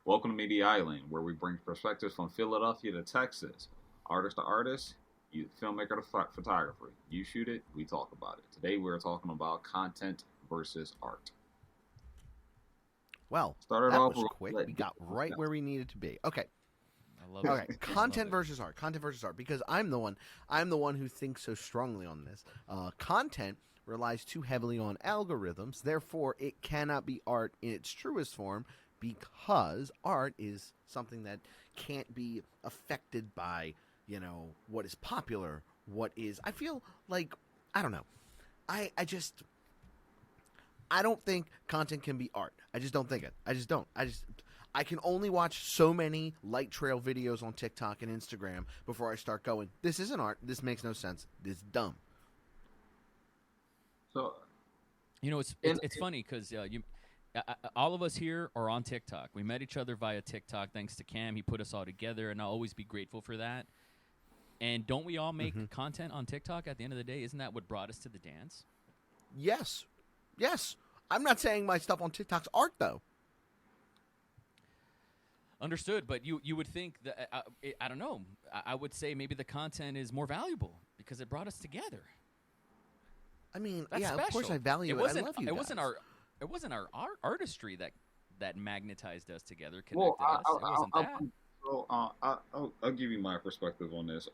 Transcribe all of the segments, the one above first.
Welcome to Media Island, where we bring perspectives from Philadelphia to Texas. Artist to artist, you filmmaker to photographer. You shoot it, we talk about it. Today we're talking about content versus art. Well, Started that off was with quick. We got right where we needed to be. Okay. I love Okay. it. I love Content it. versus art. Content versus art. Because I'm the one who thinks so strongly on this. Content relies too heavily on algorithms. Therefore, it cannot be art in its truest form because art is something that can't be affected by, what is popular, what is. I feel like, I don't know. I don't think content can be art. I just don't think it. I just don't. I can only watch so many light trail videos on TikTok and Instagram before I start going, this isn't art. This makes no sense. This is dumb. so It's funny because all of us here are on TikTok. We met each other via TikTok thanks to Cam. He put us all together, and I'll always be grateful for that. And don't we all make content on TikTok at the end of the day? Isn't that what brought us to the dance? Yes. Yes. I'm not saying my stuff on TikTok's art, though. Understood, but you would think that I don't know. I would say maybe the content is more valuable because it brought us together. I mean, That's yeah, special. of course I value it. I love you It guys. wasn't our artistry that magnetized us together, connected well, us. It wasn't that. I'll give you my perspective on this.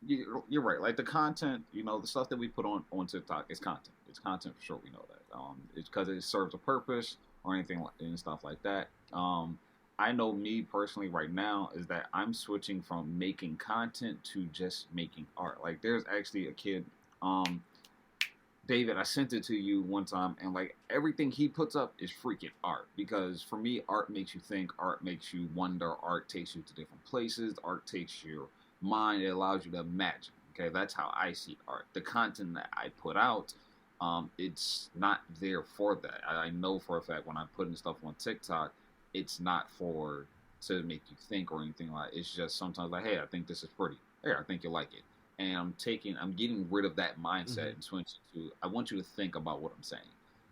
You're right. Like the content, the stuff that we put on TikTok is content. It's content for sure. We know that. It's because it serves a purpose or anything and stuff like that. I know me personally right now is that I'm switching from making content to just making art. Like there's actually a kid, David, I sent it to you one time, and like everything he puts up is freaking art. Because for me, art makes you think, art makes you wonder, art takes you to different places, art takes your mind, it allows you to imagine. Okay, that's how I see art. The content that I put out, it's not there for that. I know for a fact when I'm putting stuff on TikTok, it's not for to make you think or anything like. It's just sometimes like, hey, I think this is pretty. Hey, I think you like it, and I'm getting rid of that mindset and switching to. I want you to think about what I'm saying.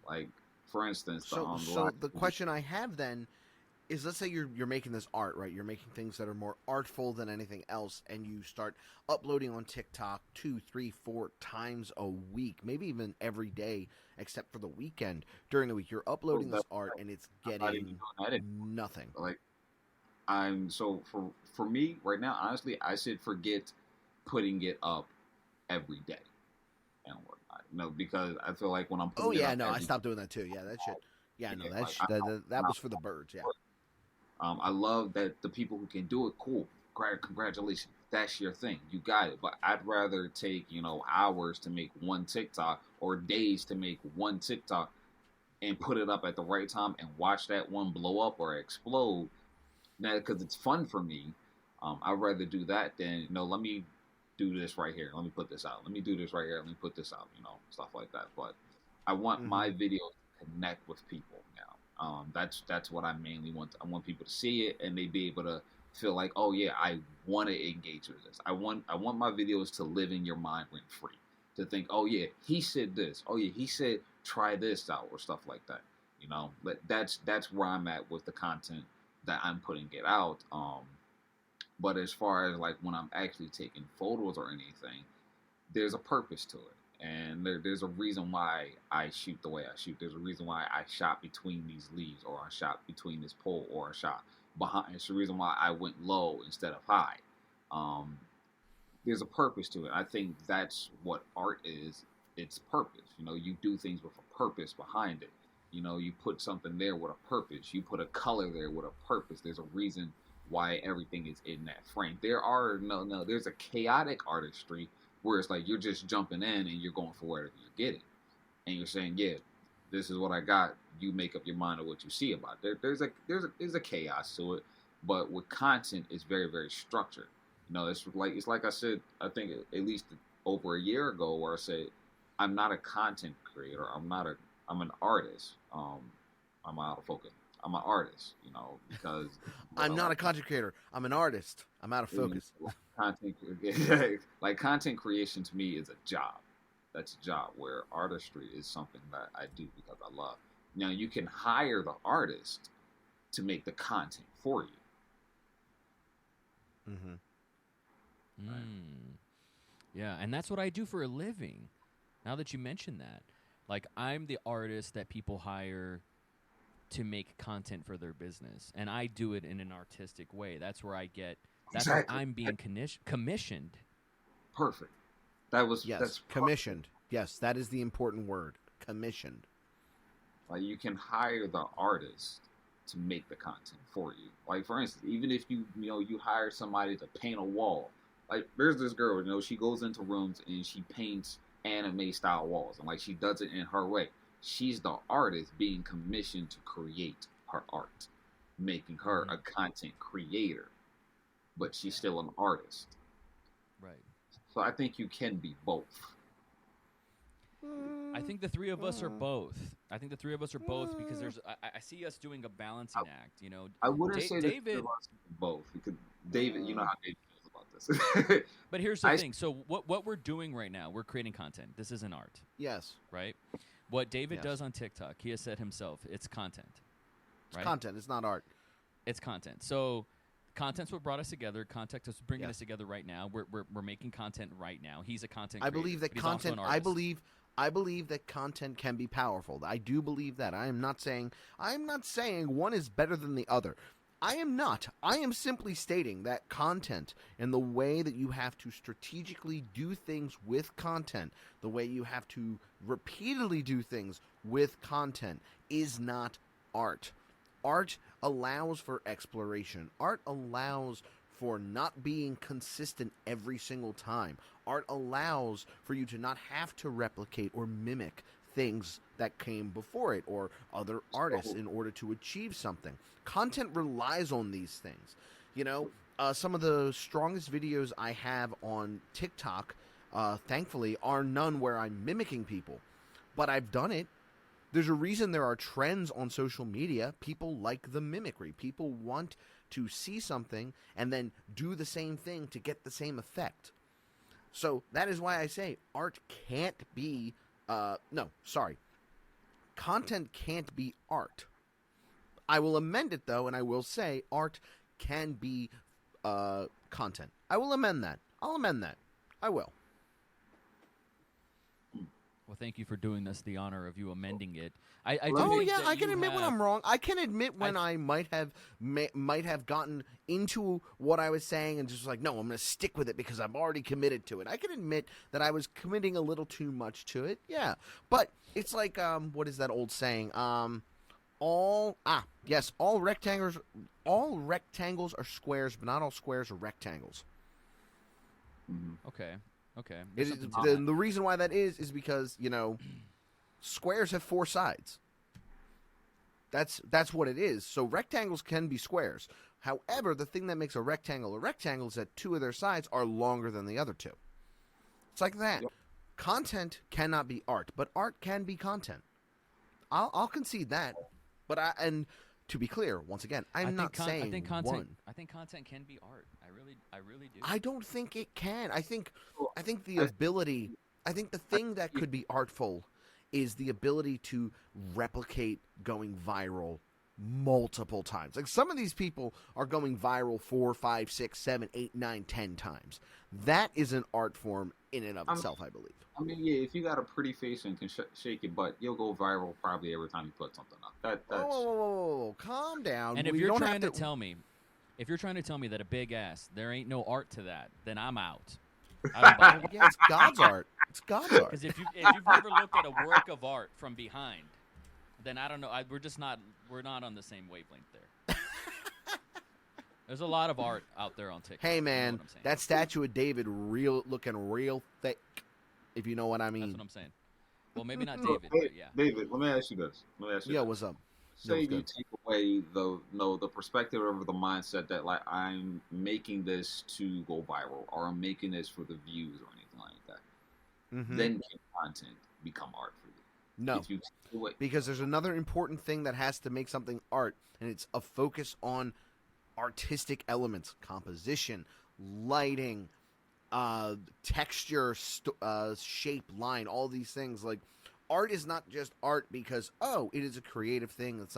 Like, for instance, So the question I have then is, let's say you're making this art, right? You're making things that are more artful than anything else, and you start uploading on TikTok 2, 3, 4 times a week, maybe even every day, except for the weekend. During the week, you're uploading this art, and it's I'm not even getting doing that nothing. like I'm so for me right now, honestly, I should forget putting it up every day and whatnot. No, because I feel like when I'm Oh putting it yeah, up no, I every stopped doing that too. Yeah, that shit. Yeah, no, day, that like sh- that was for the birds. Yeah. I love that the people who can do it, cool. Congratulations. That's your thing. You got it. But I'd rather take, hours to make one TikTok or days to make one TikTok and put it up at the right time and watch that one blow up or explode. Now, because it's fun for me, I'd rather do that than, let me do this right here. Let me put this out. Let me do this right here. Let me put this out, stuff like that. But I want my hmm videos to connect with people now. That's what I mainly want. I want people to see it and they be able to feel like, oh yeah, I want to engage with this. I want my videos to live in your mind rent free. To think, oh yeah, he said this. Oh yeah, he said try this out or stuff like that. But that's where I'm at with the content that I'm putting it out. But as far as like when I'm actually taking photos or anything, there's a purpose to it. And there's a reason why I shoot the way I shoot. There's a reason why I shot between these leaves, or I shot between this pole, or I shot behind. It's the reason why I went low instead of high. Um, there's a purpose to it. I think that's what art is. It's purpose. You do things with a purpose behind it. You put something there with a purpose. You put a color there with a purpose. There's a reason why everything is in that frame. There are no. There's a chaotic artistry where it's like you're just jumping in and you're going for whatever you're getting, and you're saying, yeah, this is what I got. You make up your mind of what you see about it. There's a chaos to it, but with content, it's very very structured. It's like I said. I think at least over a year ago, where I said, I'm not a content creator. I'm an artist. I'm out of focus. I'm an artist. Because what I I'm not a like content creator. I'm an artist. I'm out of focus. content like content creation to me is a job. That's a job where artistry is something that I do because I love. Now you can hire the artist to make the content for you. Mm-hmm. Mm. Yeah, and that's what I do for a living. Now that you mention that, like I'm the artist that people hire to make content for their business, and I do it in an artistic way. That's where I get. That's Exactly. where I'm being commissioned. Perfect. Yes, That's commissioned. Yes, that is the important word. Commissioned. like you can hire the artist to make the content for you. Like for instance, even if you hire somebody to paint a wall. Like there's this girl, she goes into rooms and she paints anime style walls, and like she does it in her way. She's the artist being commissioned to create her art, making her a content creator, but she's still an artist. Right. So I think you can be both. I think the three of us are both. I think the three of us are both because I see us doing a balancing act. I wouldn't say David. that both because David, you know how David feels about this. But here's the thing. So what we're doing right now, we're creating content. This isn't art. Yes. Right? What David does on TikTok, he has said himself, it's content. Right? It's content. It's not art. It's content. So content's what brought us together. Content is bringing us together right now. We're making content right now. He's a content creator. I believe that content. I believe that content can be powerful. I do believe that. I am not saying one is better than the other. I am not. I am simply stating that content and the way that you have to strategically do things with content, the way you have to repeatedly do things with content is not art. Art allows for exploration. Art allows for not being consistent every single time. Art allows for you to not have to replicate or mimic things that came before it or other artists in order to achieve something. Content relies on these things. Some of the strongest videos I have on TikTok, thankfully, are none where I'm mimicking people. But I've done it. There's a reason there are trends on social media. People like the mimicry. People want to see something and then do the same thing to get the same effect. So that is why I say art can't be content can't be art. I will amend it though, and I will say art can be content. I will amend that. I'll amend that. I will. Well, thank you for doing us the honor of you amending it. I can admit when I'm wrong. I can admit when I might have gotten into what I was saying and just like, no, I'm going to stick with it because I'm already committed to it. I can admit that I was committing a little too much to it. Yeah, but it's like what is that old saying? All rectangles are squares, but not all squares are rectangles. Okay. The reason why that is because squares have four sides. That's what it is. So rectangles can be squares. However, the thing that makes a rectangle is that two of their sides are longer than the other two. It's like that. Yep. Content cannot be art, but art can be content. I'll concede that. But to be clear, once again, I'm not saying I think content, one. I think content can be art. I really do. I don't think it can. I think the ability. I think the thing that could be artful is the ability to replicate going viral multiple times. Like some of these people are going viral 4, 5, 6, 7, 8, 9, 10 times. That is an art form in and of itself, I believe. I mean, yeah, if you got a pretty face and can shake your butt, you'll go viral probably every time you put something up. That's... Whoa, calm down. And if you're trying to tell me that a big ass, there ain't no art to that, then I'm out. Yeah, it's God's art. It's God's art. Because if you've never looked at a work of art from behind, then I don't know. We're not on the same wavelength there. There's a lot of art out there on TikTok. Hey man, that statue of David looking real thick. If you know what I mean. That's what I'm saying. Well, maybe not David, but yeah. David, let me ask you this. Yeah, what's up? Say you take away the perspective of the mindset that like I'm making this to go viral or I'm making this for the views or anything like that. Mm-hmm. Then can content become art for you? No, because there's another important thing that has to make something art, and it's a focus on artistic elements, composition, lighting, texture, shape, line, all these things. Like art is not just art because it is a creative thing that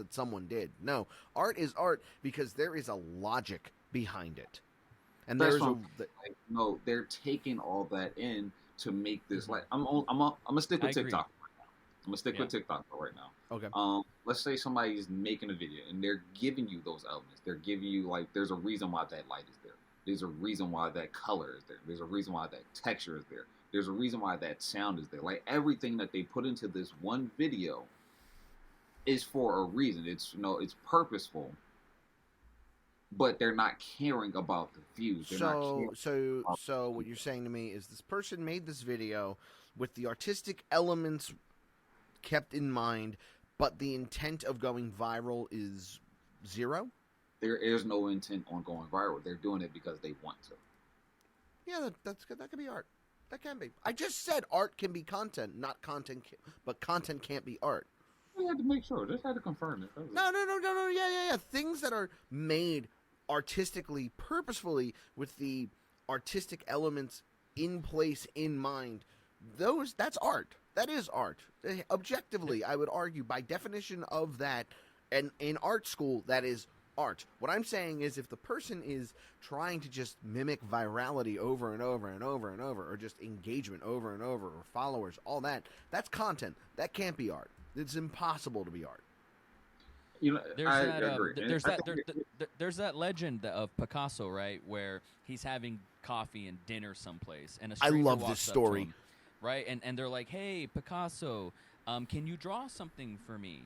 someone did. No, art is art because there is a logic behind it, and That's there's what no, they're taking all that in to make this like I'm gonna stick I with agree. TikTok. I'm gonna stick Yeah. with TikTok right now. okay. Let's say somebody's making a video and they're giving you those elements. They're giving you like there's a reason why that light is there. There's a reason why that color is there. There's a reason why that texture is there. There's a reason why that sound is there. Like everything that they put into this one video is for a reason. It's it's purposeful, but they're not caring about the views. They're not caring So what you're saying to me is this person made this video with the artistic elements kept in mind, but the intent of going viral is zero? There is no intent on going viral. They're doing it because they want to. Yeah, that's good. That could be art. That can be. I just said art can be content, not content, but content can't be art. We had to make sure. Just had to confirm it. No. Yeah. Things that are made artistically, purposefully, with the artistic elements in place, in mind, that's art. That is art. Objectively, I would argue, by definition of that, and in art school, that is art. What I'm saying is if the person is trying to just mimic virality over and over and over and over, or just engagement over and over, or followers, all that, that's content. That can't be art. It's impossible to be art. I agree. There's that legend of Picasso, right, where he's having coffee and dinner someplace, and a I stranger love walks this up to story. him, right, and they're like, "Hey, Picasso, can you draw something for me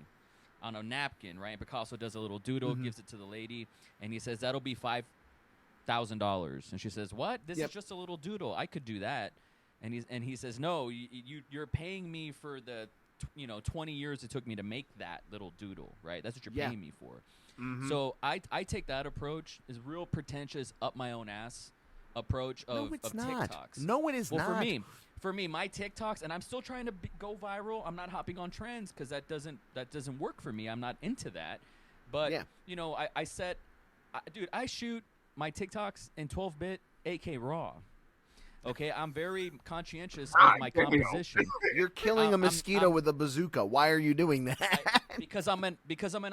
on a napkin?" Right, and Picasso does a little doodle, gives it to the lady, and he says, "That'll be $5,000." And she says, "What? This is just a little doodle. I could do that." And he says, "No, you're paying me for the 20 years it took me to make that little doodle, right? That's what you're paying me for." So I take that approach, is real pretentious, up my own ass approach of TikToks. No, it is not. For me, my TikToks, and I'm still trying to go viral. I'm not hopping on trends because that doesn't work for me. I'm not into that. But I shoot my TikToks in 12-bit 8K RAW. Okay, I'm very conscientious of my composition. You're killing a mosquito with a bazooka. Why are you doing that? Because I'm an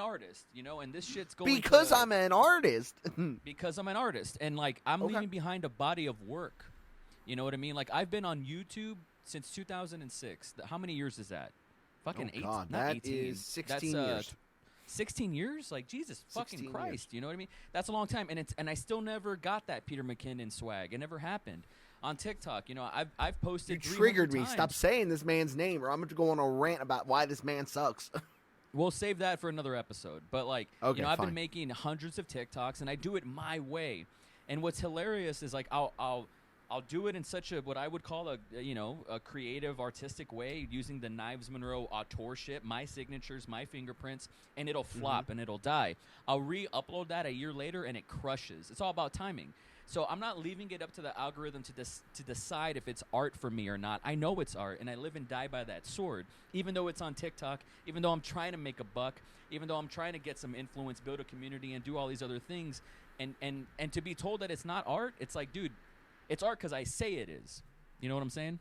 artist, and this shit's going. I'm an artist. Because I'm an artist, and like I'm leaving behind a body of work. You know what I mean? Like I've been on YouTube since 2006. How many years is that? Fucking 8. God, not that 18. is 16 years. 16 years? Like Jesus fucking Christ! Years. You know what I mean? That's a long time, and I still never got that Peter McKinnon swag. It never happened. On TikTok, I've posted. You triggered me. Times. Stop saying this man's name, or I'm going to go on a rant about why this man sucks. We'll save that for another episode. But I've been making hundreds of TikToks, and I do it my way. And what's hilarious is like I'll do it in such a what I would call a creative, artistic way, using the Knives Monroe authorship, my signatures, my fingerprints, and it'll flop and it'll die. I'll re-upload that a year later, and it crushes. It's all about timing. So I'm not leaving it up to the algorithm to decide if it's art for me or not. I know it's art, and I live and die by that sword. Even though it's on TikTok, even though I'm trying to make a buck, even though I'm trying to get some influence, build a community, and do all these other things, and to be told that it's not art, it's like, dude, it's art because I say it is. You know what I'm saying?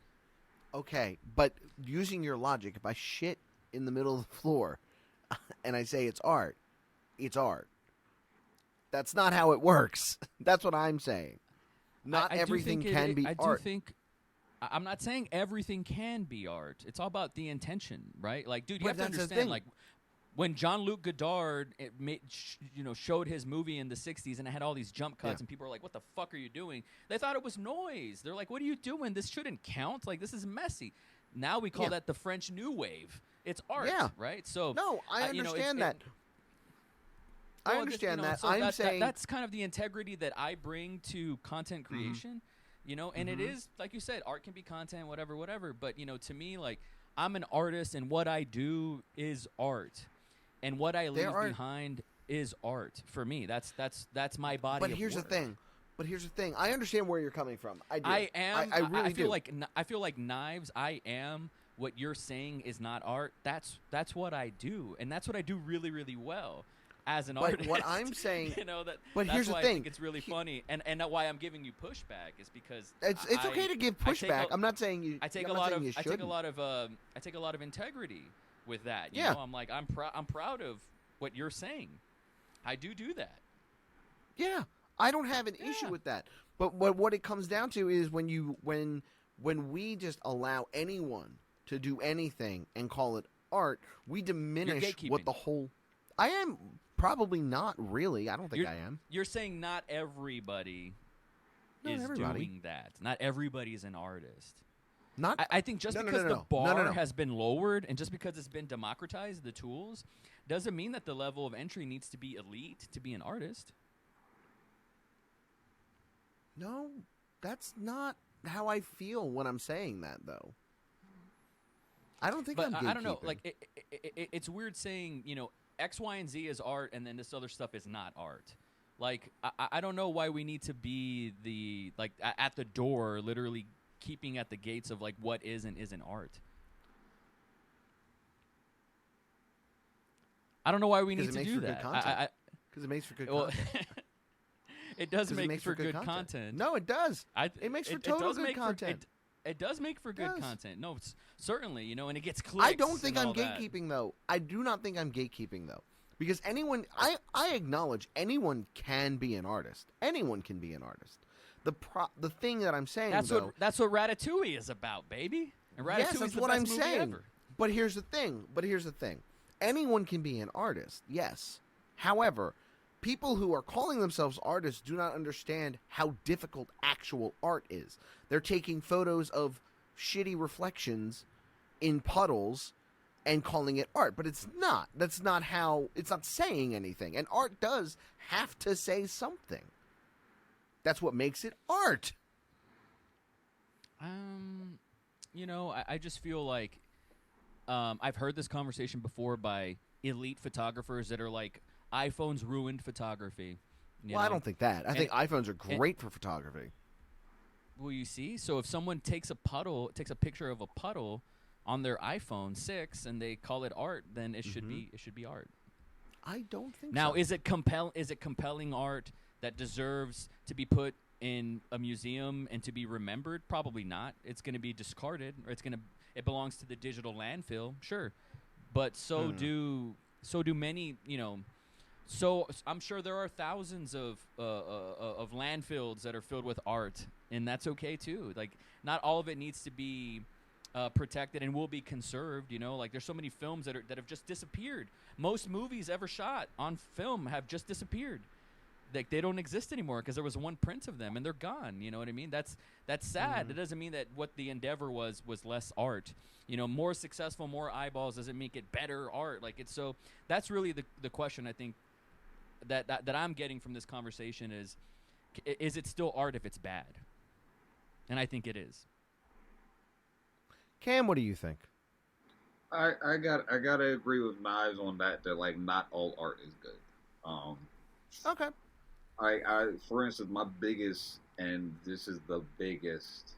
Okay, but using your logic, if I shit in the middle of the floor and I say it's art, it's art. That's not how it works. That's what I'm saying. Not everything can be art. I'm not saying everything can be art. It's all about the intention, right? Like, dude, you have to understand, like, when Jean-Luc Godard showed his movie in the 60s and it had all these jump cuts and people were like, what the fuck are you doing? They thought it was noise. They're like, what are you doing? This shouldn't count. Like, this is messy. Now we call that the French New Wave. It's art, right? So no, I understand that. I understand that. So I'm saying that's kind of the integrity that I bring to content creation, and it is, like you said, art can be content, whatever. But, to me, like, I'm an artist, and what I do is art. And what I leave behind is art for me. That's my body. But here's the thing. I understand where you're coming from. I do. I am. I really feel do. I feel like Knives. I am what you're saying is not art. That's what I do, and that's what I do really, really well. as an But artist. what I'm saying, that's here's the why I thing. think it's really funny, and why I'm giving you pushback is because It's okay to give pushback. I'm not saying you. I take I'm a not lot saying of you I take a shouldn't. lot of integrity with that. You Yeah. know, I'm like I'm proud of what you're saying. I do that. Yeah, I don't have an issue with that. But what it comes down to is when we just allow anyone to do anything and call it art, we diminish what the whole. I am probably not really. I don't think I am. You're saying not everybody Not is everybody. doing that. Not everybody's an artist. Not. I think just because the bar has been lowered and just because it's been democratized, the tools, doesn't mean that the level of entry needs to be elite to be an artist. No, that's not how I feel when I'm saying that, though. I don't think I'm gatekeeping. I don't know. Like, it's weird saying, X, Y, and Z is art, and then this other stuff is not art. Like, I don't know why we need to be at the door, literally keeping at the gates of, like, what is and isn't art. I don't know why we need to do that. Because it makes for good content. It does make for good content. No, it does. It makes for total good content. It does make for good content. No, it's certainly, and it gets clicks. I don't think I'm gatekeeping, though. I do not think I'm gatekeeping, though. Because anyone, I acknowledge anyone can be an artist. Anyone can be an artist. The thing that I'm saying, that's what Ratatouille is about, baby. And Ratatouille yes, is that's the what best I'm movie saying. ever. But here's the thing. Anyone can be an artist, yes. However, people who are calling themselves artists do not understand how difficult actual art is. They're taking photos of shitty reflections in puddles and calling it art, but it's not. That's not how. It's not saying anything. And art does have to say something. That's what makes it art. I just feel like I've heard this conversation before by elite photographers that are like, iPhones ruined photography. I don't think that. I think iPhones are great for photography. Well, you see, so if someone takes a picture of a puddle on their iPhone 6 and they call it art, then it should be art. I don't think now, so. Is it compelling art that deserves to be put in a museum and to be remembered? Probably not. It's going to be discarded, or it belongs to the digital landfill. Sure, but so do many. So I'm sure there are thousands of landfills that are filled with art, and that's okay too. Like, not all of it needs to be protected and will be conserved. Like, there's so many films that have just disappeared. Most movies ever shot on film have just disappeared. Like, they don't exist anymore because there was one print of them and they're gone. You know what I mean? That's sad. It doesn't mean that what the endeavor was less art. More successful, more eyeballs doesn't make it better art. Like, it's so. That's really the question, I think, that I'm getting from this conversation is it still art if it's bad? And I think it is. Cam, what do you think? I gotta agree with Knives on that like not all art is good. Okay. I for instance, my biggest, and this is the biggest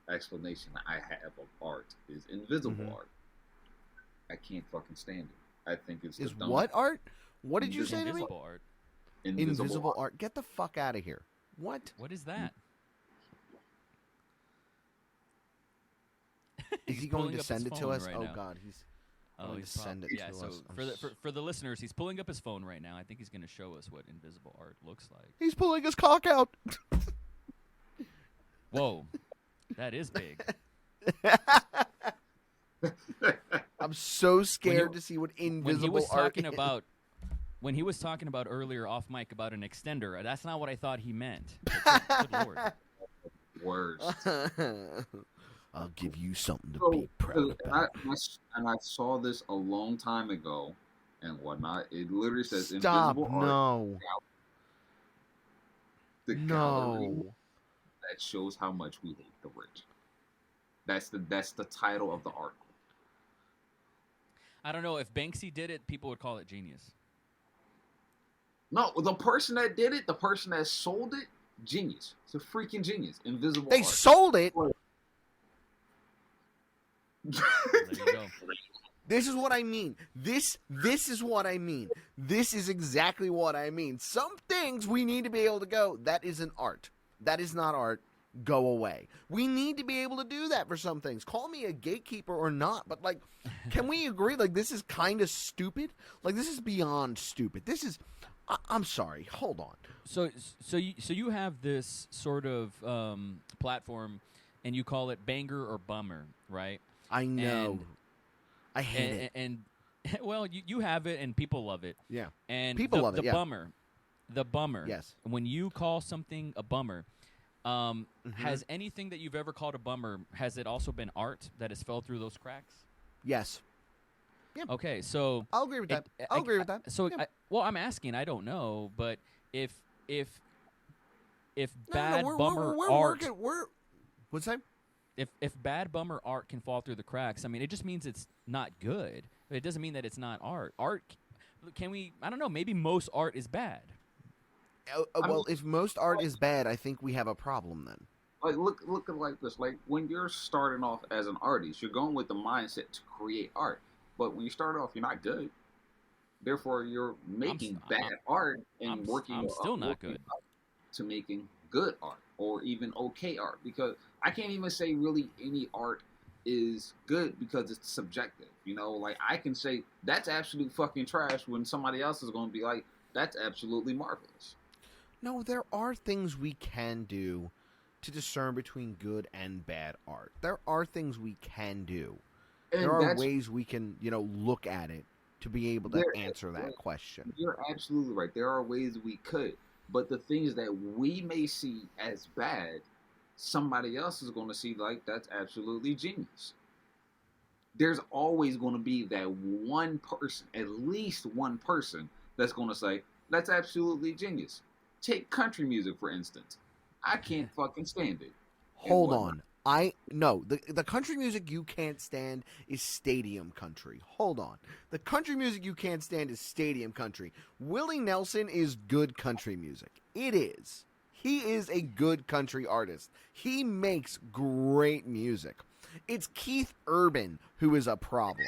explanation I have of art, is invisible art. I can't fucking stand it. I think it's what art? What did you say to me? Invisible art. Invisible art. Get the fuck out of here. What? What is that? Is he going to send it to us? Right oh now. God, he's going to send it to us. So for the listeners, he's pulling up his phone right now. I think he's going to show us what invisible art looks like. He's pulling his cock out. Whoa, that is big. I'm so scared to see what invisible art is. When he was talking about earlier off mic about an extender, that's not what I thought he meant. Good Lord. Words. I'll give you something to be proud about. And I saw this a long time ago and whatnot. It literally says Stop, invisible no. art. The gallery that shows how much we hate the rich. That's the title of the article. I don't know. If Banksy did it, people would call it genius. No, the person that did it, the person that sold it, genius. It's a freaking genius. Invisible They art. sold it? There you go. This is what I mean. This is what I mean. This is exactly what I mean. Some things we need to be able to go, that isn't art. That is not art. Go away. We need to be able to do that for some things. Call me a gatekeeper or not, but like, can we agree? Like, this is kind of stupid. Like, this is beyond stupid. This is. I'm sorry. Hold on. So you have this sort of platform, and you call it banger or bummer, right? I know. I hate it. And well, you have it, and people love it. Yeah. And people love it. The bummer. Yes. When you call something a bummer, has anything that you've ever called a bummer, has it also been art that has fell through those cracks? Yes. Yeah. Okay, so I'll agree with that. I'll agree with that. So, yeah. I'm asking. I don't know, but if No, bad we're art, working. What's that? if bad bummer art can fall through the cracks, I mean, it just means it's not good. It doesn't mean that it's not art. Art, can we? I don't know. Maybe most art is bad. Well, if most art is bad, I think we have a problem then. Like look at it like this. Like when you're starting off as an artist, you're going with the mindset to create art. But when you start off, you're not good. Therefore, you're making bad art and I'm working. Still not good. To making good art or even okay art, because I can't even say really any art is good because it's subjective. You know, like I can say that's absolute fucking trash when somebody else is going to be like, that's absolutely marvelous. No, there are things we can do to discern between good and bad art. There are things we can do. And there are ways we can, look at it to be able to answer that question. You're absolutely right. There are ways we could. But the things that we may see as bad, somebody else is going to see like that's absolutely genius. There's always going to be that one person, at least one person, that's going to say, that's absolutely genius. Take country music, for instance. I can't fucking stand it. Hold on. The country music you can't stand is stadium country. Hold on. The country music you can't stand is stadium country. Willie Nelson is good country music. It is. He is a good country artist. He makes great music. It's Keith Urban who is a problem.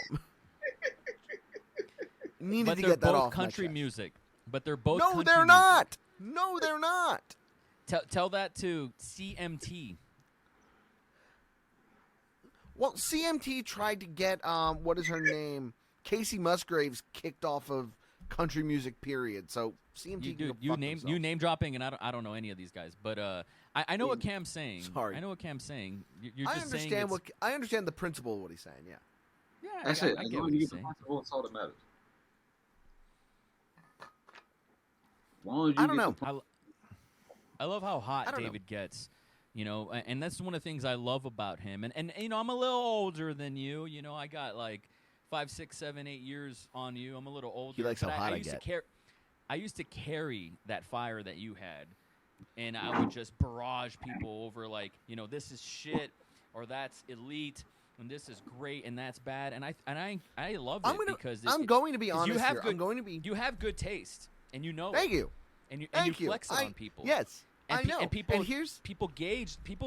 Needed to get that off my chest. But they're both country music. But they're both No, they're not. No, they're not. Tell that to CMT. Well, CMT tried to get what is her name, Casey Musgraves, kicked off of country music. Period. So CMT, you name dropping, and I don't know any of these guys, but I know what Cam's saying. Sorry, I know what Cam's saying. You're I just understand saying I understand the principle of what he's saying. Yeah. Yeah, that's it. I get what he's saying. That's all that matters. I don't know. I love how hot David gets, and that's one of the things I love about him. And I'm a little older than you. I got like 5, 6, 7, 8 years on you. I'm a little older. He likes how hot I get. I used to carry that fire that you had, and I would just barrage people over like, this is shit, or that's elite, and this is great, and that's bad. And I love it because I'm going to be honest here. You have good taste. And Thank you. And you flex it on people. Yes, and I know. And people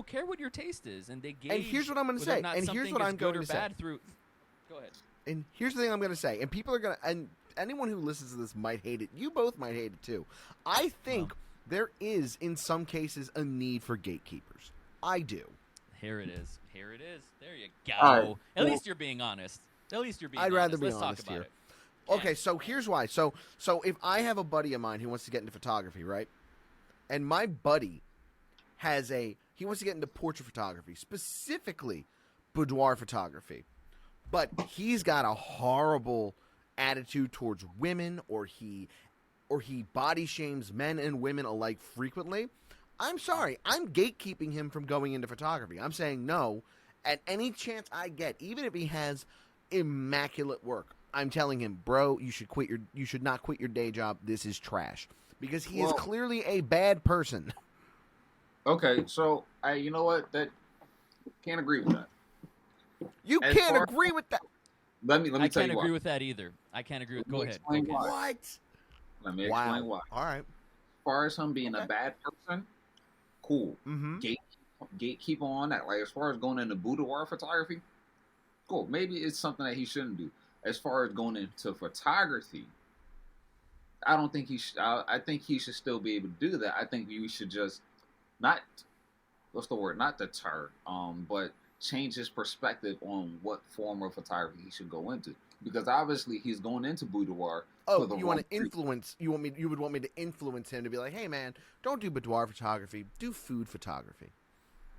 care what your taste is, and they gauge. And here's what I'm going to say. And here's what I'm going to say. Go ahead. And here's the thing I'm going to say. And people are going to, and anyone who listens to this might hate it. You both might hate it too. I think there is, in some cases, a need for gatekeepers. I do. Here it is. There you go. Right. At least you're being honest. I'd rather be honest honest here. It. Okay, so here's why. So if I have a buddy of mine who wants to get into photography, right? And my buddy he wants to get into portrait photography, specifically boudoir photography. But he's got a horrible attitude towards women, or he body shames men and women alike frequently. I'm sorry. I'm gatekeeping him from going into photography. I'm saying no at any chance I get, even if he has immaculate work. I'm telling him, bro, you should not quit your day job. This is trash. Because he is clearly a bad person. Okay, so you know what? That can't agree with that. You can't agree with that. Let me tell you why. I can't agree with that either. I can't agree with. Go ahead. Why. What? Let me explain why. All right. As far as him being a bad person, cool. Mm-hmm. Gatekeep on that. Like as far as going into boudoir photography, cool. Maybe it's something that he shouldn't do. as far as going into photography, I don't think he should. I think he should still be able to do that. I think we should just not, what's the word? Not deter, but change his perspective on what form of photography he should go into. Because obviously he's going into boudoir. Oh, you want to influence? You would want me to influence him to be like, hey man, don't do boudoir photography, do food photography.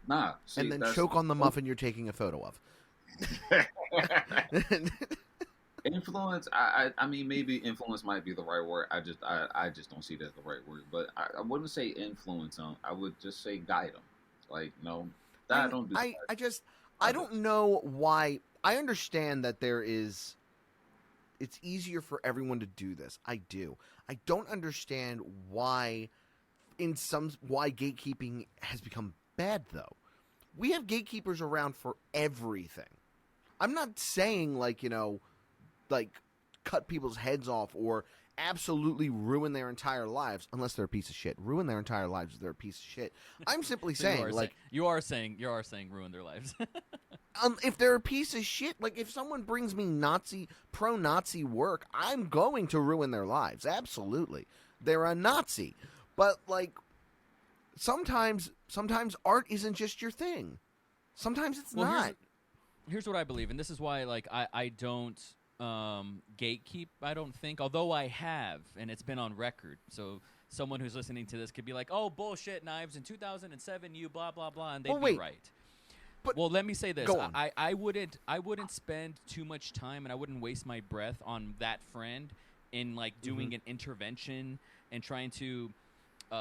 Nah, see, and then choke on the muffin you're taking a photo of. Influence. I mean, maybe influence might be the right word. I just don't see that as the right word. But I wouldn't say influence him. I would just say guide him. Like, no, I don't do. I don't know why. I understand that there is. It's easier for everyone to do this. I do. I don't understand why gatekeeping has become bad, though. We have gatekeepers around for everything. I'm not saying, like, cut people's heads off or absolutely ruin their entire lives, unless they're a piece of shit. Ruin their entire lives if they're a piece of shit. I'm simply saying, you are saying ruin their lives. If they're a piece of shit, like if someone brings me pro-Nazi work, I'm going to ruin their lives. Absolutely. They're a Nazi. But like sometimes art isn't just your thing. Sometimes it's not. Here's what I believe, and this is why like I don't gatekeep, I don't think, although I have, and it's been on record. So someone who's listening to this could be like, "Oh, bullshit, Knives, in 2007 you blah blah blah," and they'd be right. But well, let me say this: I wouldn't spend too much time, and I wouldn't waste my breath on that friend in like doing an intervention and trying to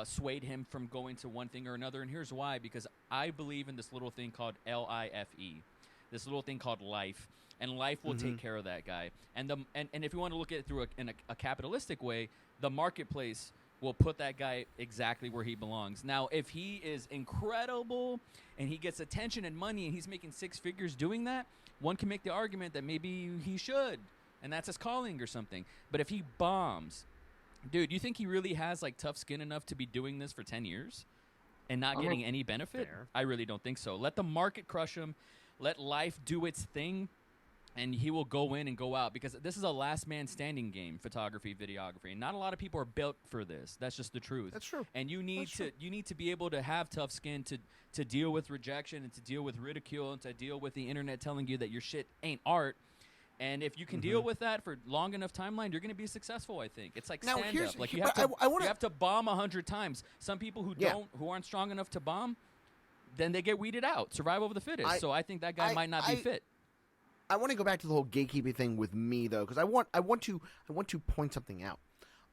sway him from going to one thing or another. And here's why: because I believe in this little thing called LIFE, this little thing called life, and life will take care of that guy. And if you want to look at it through a capitalistic way, the marketplace will put that guy exactly where he belongs. Now, if he is incredible and he gets attention and money and he's making six figures doing that, one can make the argument that maybe he should, and that's his calling or something. But if he bombs, dude, you think he really has like tough skin enough to be doing this for 10 years and not getting any benefit? Fair. I really don't think so. Let the market crush him. Let life do its thing. And he will go in and go out, because this is a last man standing game, photography, videography. And not a lot of people are built for this. That's just the truth. That's true. And you need to be able to have tough skin to deal with rejection and to deal with ridicule and to deal with the internet telling you that your shit ain't art. And if you can deal with that for long enough timeline, you're going to be successful, I think. It's like stand up. Like you have to bomb 100 times. Some people who aren't strong enough to bomb, then they get weeded out. Survival of the fittest. So I think that guy might not be fit. I want to go back to the whole gatekeeping thing with me, though, because I want to point something out.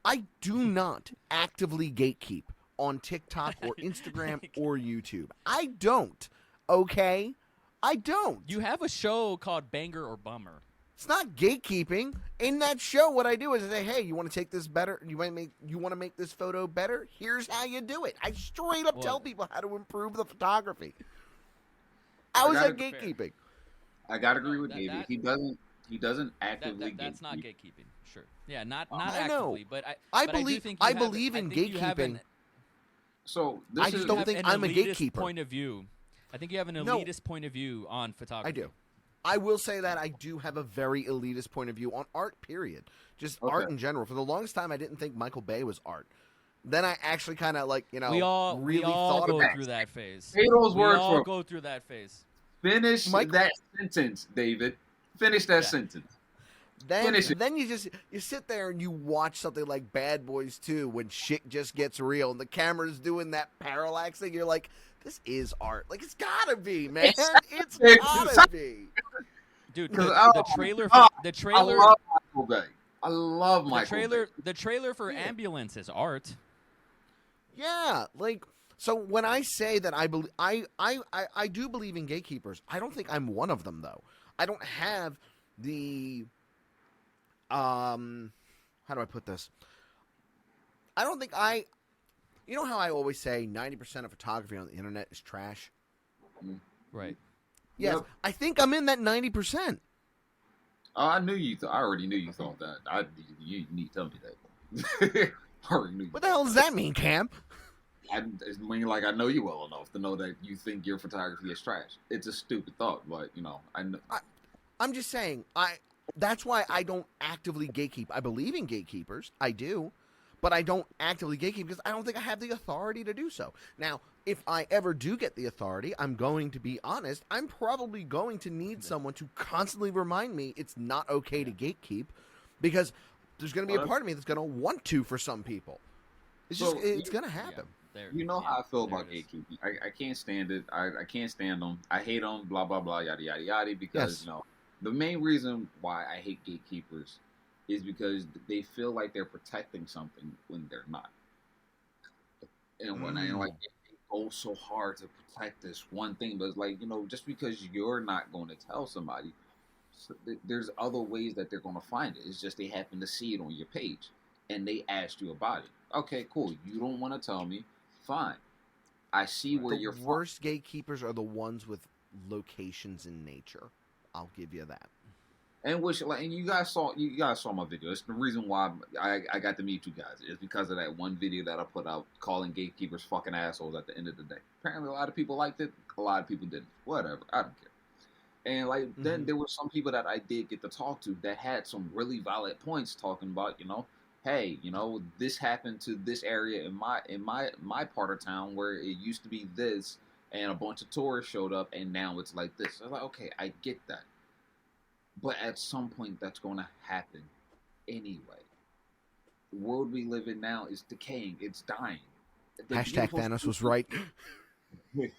I do not actively gatekeep on TikTok or Instagram or YouTube. I don't. Okay, I don't. You have a show called Banger or Bummer. It's not gatekeeping. In that show, what I do is I say, "Hey, you want to take this better? You want to make this photo better? Here's how you do it." I straight up tell people how to improve the photography. How is that gatekeeping? I gotta agree with David. He doesn't actively. That's not gatekeeping. Sure. Yeah, not actively. But I believe in gatekeeping. I just don't think I'm a gatekeeper. Point of view. I think you have an elitist point of view on photography. I do. I will say that I do have a very elitist point of view on art. Period. Just art in general. For the longest time, I didn't think Michael Bay was art. Then I actually kind of we all go through that phase. Say those words. We all go through that phase. Finish that sentence, David. Finish that sentence. Then you sit there and you watch something like Bad Boys 2 when shit just gets real and the camera's doing that parallax thing. You're like, this is art. Like, it's gotta be, man. It's gotta be. Dude, the trailer. I love Michael Bay. The trailer for Ambulance is art. Yeah, like. So when I say that I do believe in gatekeepers, I don't think I'm one of them, though. I don't have the how do I put this? I don't think you know how I always say 90% of photography on the internet is trash? Right. Yes, yep. I think I'm in that 90%. I knew you. I already knew you thought that. You need to tell me that. I already knew. What the hell does that mean, Cam? I know you well enough to know that you think your photography is trash. It's a stupid thought, but I know. I'm just saying, That's why I don't actively gatekeep. I believe in gatekeepers. I do. But I don't actively gatekeep because I don't think I have the authority to do so. Now, if I ever do get the authority, I'm going to be honest, I'm probably going to need someone to constantly remind me it's not okay to gatekeep, because there's going to be a part of me that's going to want to for some people. It's just, it's going to happen. You know how I feel about gatekeeping. I can't stand it. I can't stand them. I hate them, blah, blah, blah, yada, yada, yada, because, you know, the main reason why I hate gatekeepers is because they feel like they're protecting something when they're not. And when I like, they go so hard to protect this one thing, but it's like, you know, just because you're not going to tell somebody, there's other ways that they're going to find it. It's just they happen to see it on your page and they asked you about it. Okay, cool. You don't want to tell me. Fine. I see where you're. The worst gatekeepers are the ones with locations in nature. I'll give you that. And which, like, and you guys saw my video. It's the reason why I got to meet you guys. It's because of that one video that I put out calling gatekeepers fucking assholes at the end of the day. Apparently, a lot of people liked it. A lot of people didn't. Whatever. I don't care. And like then there were some people that I did get to talk to that had some really valid points talking about, you know, hey, you know, this happened to this area in my part of town where it used to be this, and a bunch of tourists showed up, and now it's like this. I was like, okay, I get that, but at some point that's going to happen anyway. The world we live in now is decaying. It's dying. Hashtag Thanos was right. The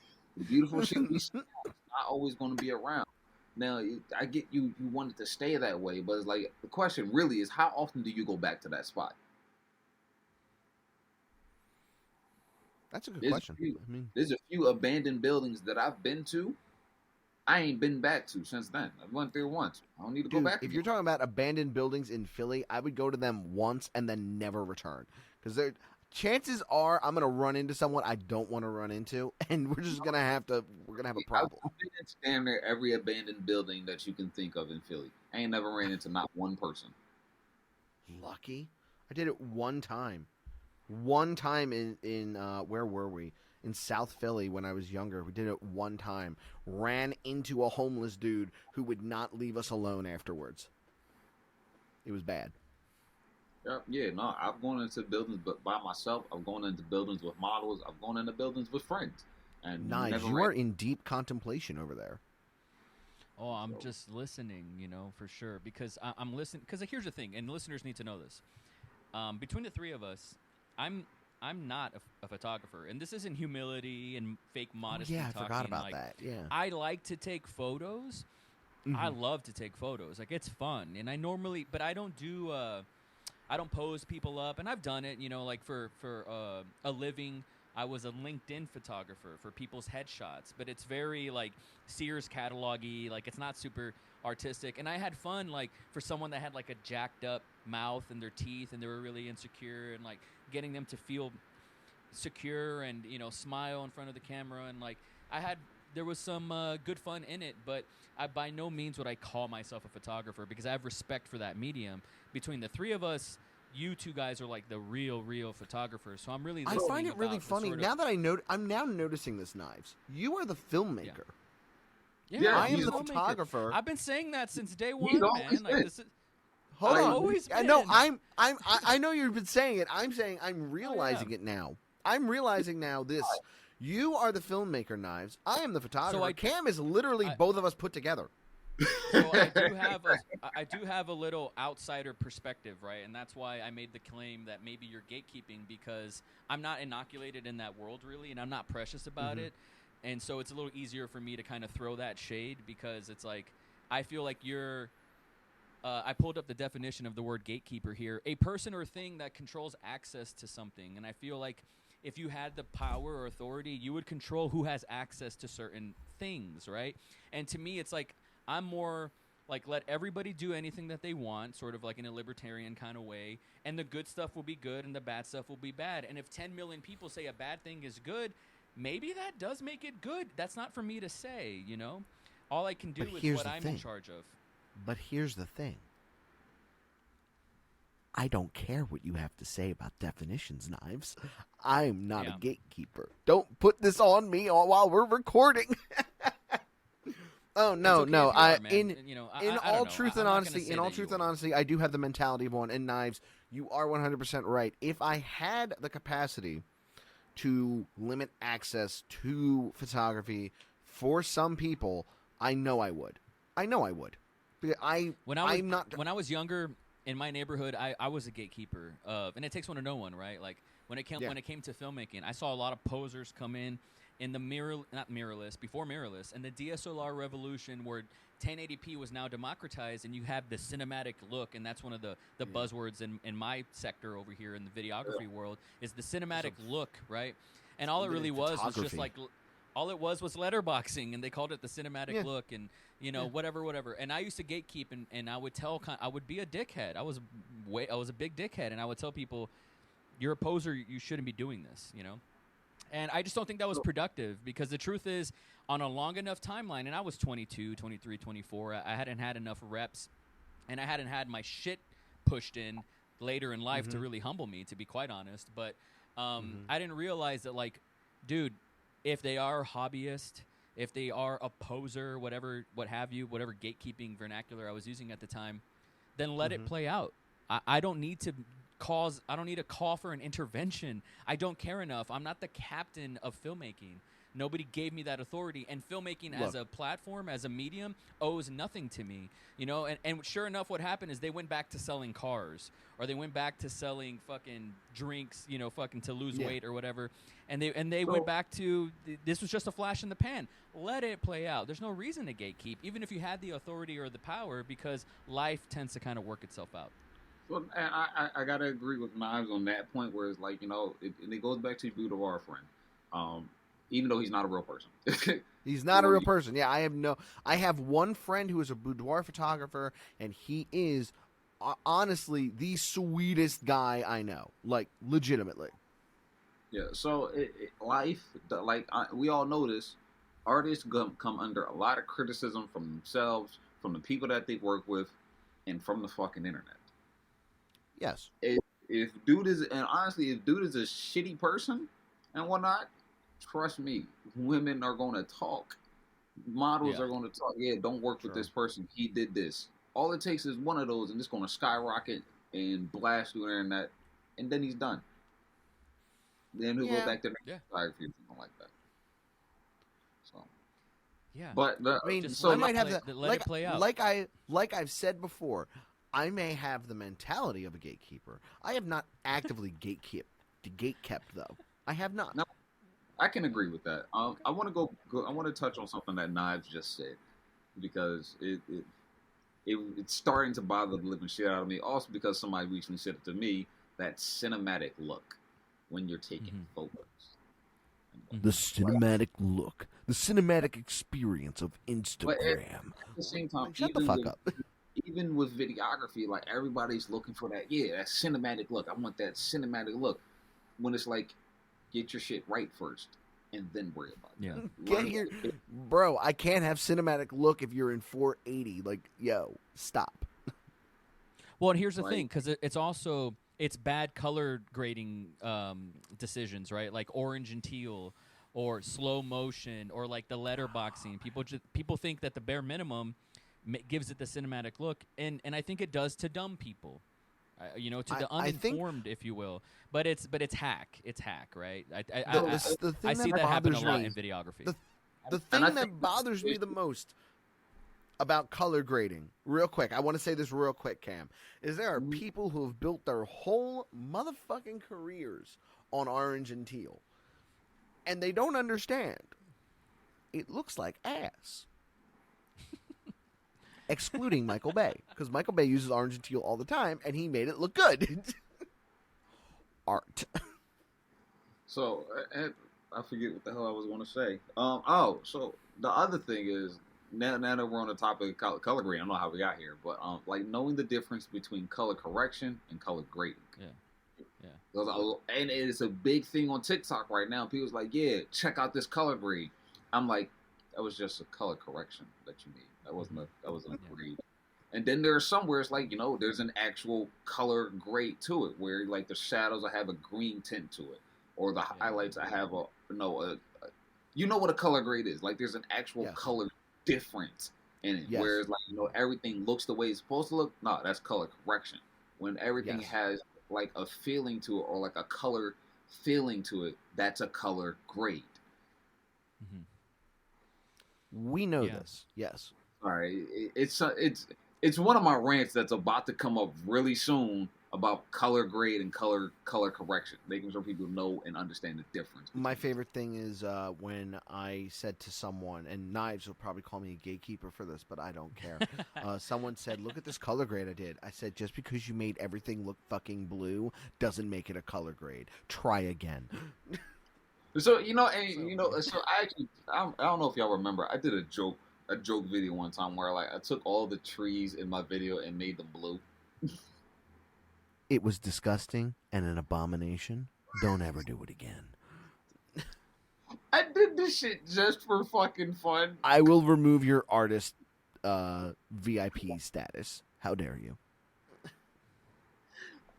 beautiful shit we see now is not always going to be around. Now, I get you want it to stay that way, but it's like, the question really is, how often do you go back to that spot? That's a good question. There's a few abandoned buildings that I've been to, I ain't been back to since then. I went there once. I don't need to go back. If you're talking about abandoned buildings in Philly, I would go to them once and then never return. Because chances are I'm going to run into someone I don't want to run into, and we're just going to have a problem. I've been in damn near every abandoned building that you can think of in Philly. I ain't never ran into not one person. Lucky. I did it one time. One time in where were we? In South Philly when I was younger. We did it one time. Ran into a homeless dude who would not leave us alone afterwards. It was bad. Yeah, no, I've gone into buildings but by myself. I've gone into buildings with models. I've gone into buildings with friends. And nice. You are in deep contemplation over there. Oh, I'm just listening, you know, for sure. Because I'm listening. Because here's the thing, and listeners need to know this. Between the three of us, I'm not a photographer, and this isn't humility and fake modesty. Yeah, I forgot about that. Yeah, I like to take photos. I love to take photos. Like, it's fun, and but I don't do. I don't pose people up, and I've done it. You know, like for a living. I was a LinkedIn photographer for people's headshots, but it's very like Sears catalog-y, like it's not super artistic. And I had fun, like for someone that had like a jacked up mouth and their teeth and they were really insecure, and like getting them to feel secure and, you know, smile in front of the camera. And like there was some good fun in it, but I by no means would I call myself a photographer because I have respect for that medium. Between the three of us, you two guys are like the real photographers. So I'm really I find it really funny now that I'm now noticing this, Knives. You are the filmmaker. Yeah, I am the photographer. I've been saying that since day one, man. Like, this is, hold on. Always been. No, I know you've been saying it. I'm saying I'm realizing it now. I'm realizing now this. You are the filmmaker, Knives. I am the photographer. So Cam is literally both of us put together. So I do have a little outsider perspective, right? And that's why I made the claim that maybe you're gatekeeping, because I'm not inoculated in that world really, and I'm not precious about it. And so it's a little easier for me to kind of throw that shade, because it's like I feel like you're I pulled up the definition of the word gatekeeper here: a person or thing that controls access to something. And I feel like if you had the power or authority, you would control who has access to certain things, right? And to me, it's like I'm more like, let everybody do anything that they want, sort of like in a libertarian kind of way, and the good stuff will be good and the bad stuff will be bad. And if 10 million people say a bad thing is good, maybe that does make it good. That's not for me to say, you know? All I can do is what I'm in charge of. But here's the thing. I don't care what you have to say about definitions, Knives. I'm not a gatekeeper. Don't put this on me while we're recording. Oh It's no, okay no. if you are, man. In I all don't know. truth I'm and not gonna honesty, say in all that you truth and are. honesty, I do have the mentality of one. And Knives, you are 100% right. If I had the capacity to limit access to photography for some people, I know I would. I know I would. Because I'm not. When I was younger in my neighborhood, I was a gatekeeper of, and it takes one to know one, right? Like Yeah. when it came to filmmaking, I saw a lot of posers come in the not mirrorless, before mirrorless, and the DSLR revolution where 1080p was now democratized, and you have the cinematic look, and that's one of the buzzwords in my sector over here in the videography world is the cinematic look, right? And all it really was just photography. like all it was letterboxing, and they called it the cinematic Yeah. look, and whatever. And I used to gatekeep, and I would I would be a dickhead. I was a big dickhead, and I would tell people, you're a poser, you shouldn't be doing this, And I just don't think that was productive, because the truth is, on a long enough timeline, and I was 22, 23, 24, I hadn't had enough reps, and I hadn't had my shit pushed in later in life to really humble me, to be quite honest. But I didn't realize that, like, dude, if they are a hobbyist, if they are a poser, whatever gatekeeping vernacular I was using at the time, then let it play out. I don't need to call for an intervention. I don't care enough. I'm not the captain of filmmaking. Nobody gave me that authority, and filmmaking as a platform, as a medium, owes nothing to me. And sure enough, what happened is they went back to selling cars, or they went back to selling fucking drinks, fucking to lose weight or whatever. And they went back to, this was just a flash in the pan. Let it play out. There's no reason to gatekeep, even if you had the authority or the power, because life tends to kind of work itself out. Well, and I gotta agree with Knives on that point, where it's like, it goes back to your boudoir friend, even though he's not a real person. He's not a real person. Yeah, I have one friend who is a boudoir photographer, and he is honestly the sweetest guy I know, like legitimately. Yeah. So life, we all know this. Artists come under a lot of criticism from themselves, from the people that they work with, and from the fucking internet. Yes. If dude is a shitty person and whatnot, trust me, women are going to talk. Models are going to talk. Yeah, don't work with this person. He did this. All it takes is one of those, and it's going to skyrocket and blast through the internet, and then he's done. Then he'll go back to photography or something like that. So. Yeah. But I might have let it play out. Like I've said before, I may have the mentality of a gatekeeper. I have not actively gatekept though. I have not. No, I can agree with that. I want to touch on something that Knives just said, because it's starting to bother the living shit out of me. Also because somebody recently said it to me, that cinematic look when you're taking photos. The cinematic look, the cinematic experience of Instagram. But at the same time, shut the fuck up. Even with videography, like, everybody's looking for that cinematic look. I want that cinematic look. When it's like, get your shit right first, and then worry about it. Bro, I can't have cinematic look if you're in 480. Like, yo, stop. Well, and here's the thing, because it's bad color grading decisions, right? Like orange and teal, or slow motion, or like the letterboxing. People think that the bare minimum gives it the cinematic look, and I think it does to dumb people, to the uninformed, if you will. But it's hack. It's hack, right? I see that happen a lot in videography. The thing that bothers me the most about color grading, real quick, I want to say this real quick, Cam, is there are people who have built their whole motherfucking careers on orange and teal, and they don't understand. It looks like ass. Excluding Michael Bay, because Michael Bay uses orange and teal all the time, and he made it look good. Art. So, I forget what the hell I was going to say. So the other thing is, now that we're on the topic of color grading, I don't know how we got here, but knowing the difference between color correction and color grading. Yeah. And it's a big thing on TikTok right now. People's like, yeah, check out this color grade. I'm like, that was just a color correction that you made. That wasn't a grade. And then there's somewhere it's like, there's an actual color grade to it, where like the shadows will have a green tint to it, or the highlights I have what a color grade is. Like, there's an actual color difference in it. Yes. Whereas like everything looks the way it's supposed to look. No, that's color correction. When everything Yes. has like a feeling to it or like a color feeling to it, that's a color grade. We know this. Yes. Sorry, it's one of my rants that's about to come up really soon about color grade and color correction, making sure people know and understand the difference. My favorite thing is when I said to someone, and Knives will probably call me a gatekeeper for this, but I don't care. Someone said, "Look at this color grade I did." I said, "Just because you made everything look fucking blue doesn't make it a color grade. Try again." So so I don't know if y'all remember. I did a joke video one time where like I took all the trees in my video and made them blue. It was disgusting and an abomination. Don't ever do it again. I did this shit just for fucking fun. I will remove your artist VIP status. How dare you?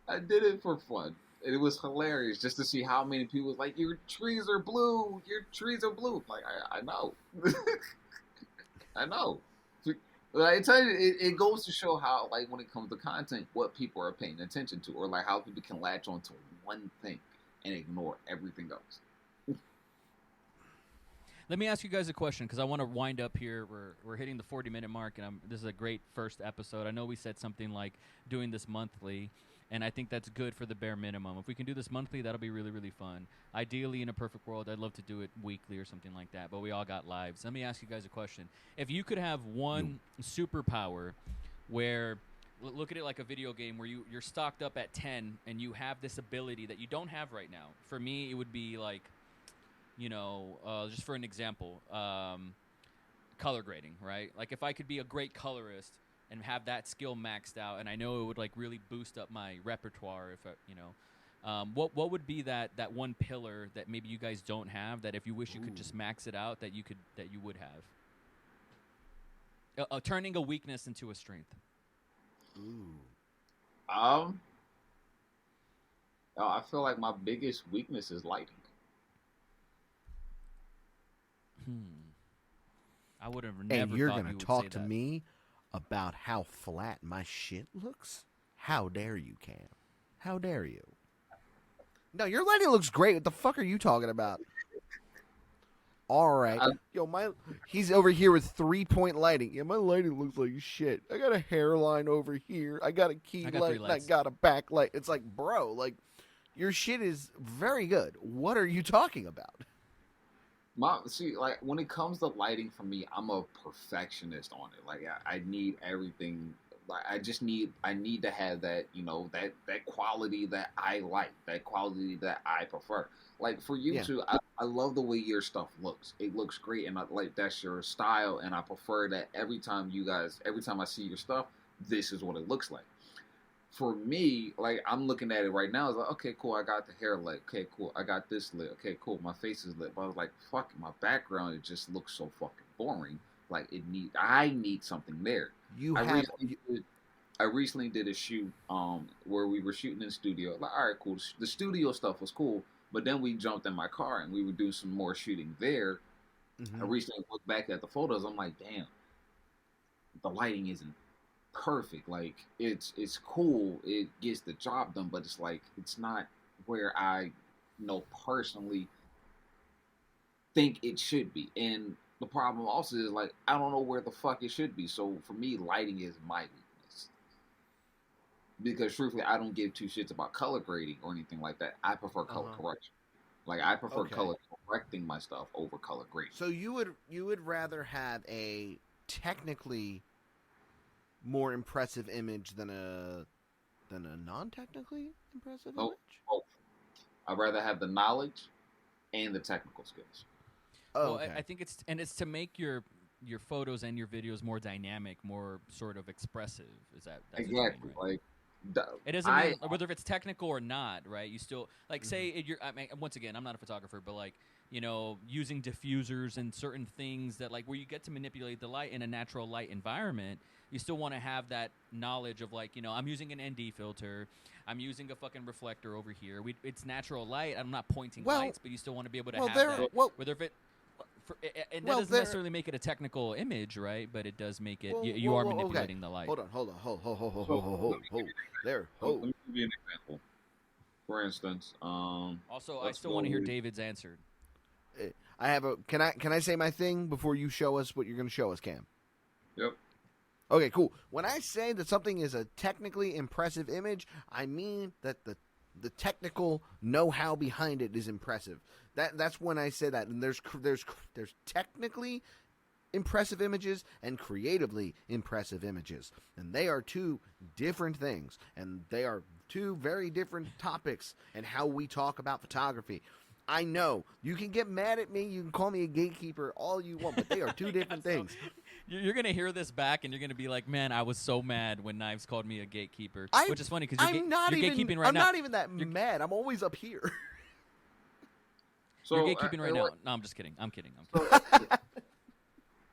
I did it for fun. And it was hilarious just to see how many people was like, "Your trees are blue. Your trees are blue." Like, I know. I know. But I tell you, it goes to show how, like, when it comes to content, what people are paying attention to, or like how people can latch on to one thing and ignore everything else. Let me ask you guys a question because I want to wind up here. We're hitting the 40-minute mark, and this is a great first episode. I know we said something like doing this monthly, and I think that's good for the bare minimum. If we can do this monthly, that'll be really, really fun. Ideally, in a perfect world, I'd love to do it weekly or something like that, but we all got lives. Let me ask you guys a question. If you could have one superpower where, look at it like a video game where you're stocked up at 10 and you have this ability that you don't have right now. For me, it would be like, just for an example, color grading, right? Like if I could be a great colorist and have that skill maxed out, and I know it would like really boost up my repertoire. What would be that one pillar that maybe you guys don't have that if you wish you could just max it out that you would have? Turning a weakness into a strength. I feel like my biggest weakness is lighting. I would have never. And you're thought gonna you would talk say to that. me about how flat my shit looks? How dare you, Cam? How dare you? No, your lighting looks great. What the fuck are you talking about? All right. He's over here with 3-point lighting. Yeah, my lighting looks like shit. I got a hairline over here. I got a key light. And I got a backlight. It's like, bro, like, your shit is very good. What are you talking about? Like when it comes to lighting for me, I'm a perfectionist on it. Like I need everything. Like I need to have that, that quality that I like, that quality that I prefer. Like for you two, I love the way your stuff looks. It looks great, and that's your style, and I prefer that every time I see your stuff, this is what it looks like. For me, like I'm looking at it right now, it's like, okay, cool, I got the hair lit. Okay, cool, I got this lit. Okay, cool, my face is lit. But I was like, fuck, my background, it just looks so fucking boring. Like I need something there. I recently did a shoot where we were shooting in the studio. Like, all right, cool. The studio stuff was cool, but then we jumped in my car and we were doing some more shooting there. I recently looked back at the photos. I'm like, damn, the lighting isn't perfect. Like it's cool, it gets the job done, but it's like it's not where I personally think it should be. And the problem also is like I don't know where the fuck it should be. So for me, lighting is my weakness. Because truthfully, I don't give two shits about color grading or anything like that. I prefer color correction. Like I prefer color correcting my stuff over color grading. So you would rather have a technically more impressive image than a non-technically impressive image? Both. I'd rather have the knowledge and the technical skills. Oh, well, I think it's to make your photos and your videos more dynamic, more sort of expressive. Is that exactly what you mean, right? like? It doesn't mean whether if it's technical or not, right? You still like say you're. I mean, once again, I'm not a photographer, but like using diffusers and certain things that like where you get to manipulate the light in a natural light environment. You still want to have that knowledge of like I'm using an ND filter, I'm using a fucking reflector over here. It's natural light. I'm not pointing lights, but you still want to be able to have that. Whether if it and that Well, doesn't necessarily make it a technical image, right? But it does make it. You are manipulating the light. Hold on. There. Let me give you an example. For instance, Also, I still want to hear David's answer. I have a. Can I say my thing before you show us what you're going to show us, Cam? Yep. Okay, cool. When I say that something is a technically impressive image, I mean that the technical know-how behind it is impressive. That's when I say that. And there's technically impressive images and creatively impressive images, and they are two different things, and they are two very different topics and how we talk about photography. I know you can get mad at me, you can call me a gatekeeper all you want, but they are two different things. You're gonna hear this back, and you're gonna be like, "Man, I was so mad when Knives called me a gatekeeper," which is funny because you're gatekeeping right now. I'm not even that mad. I'm always up here. So, you're gatekeeping right now. No, I'm just kidding. I'm kidding.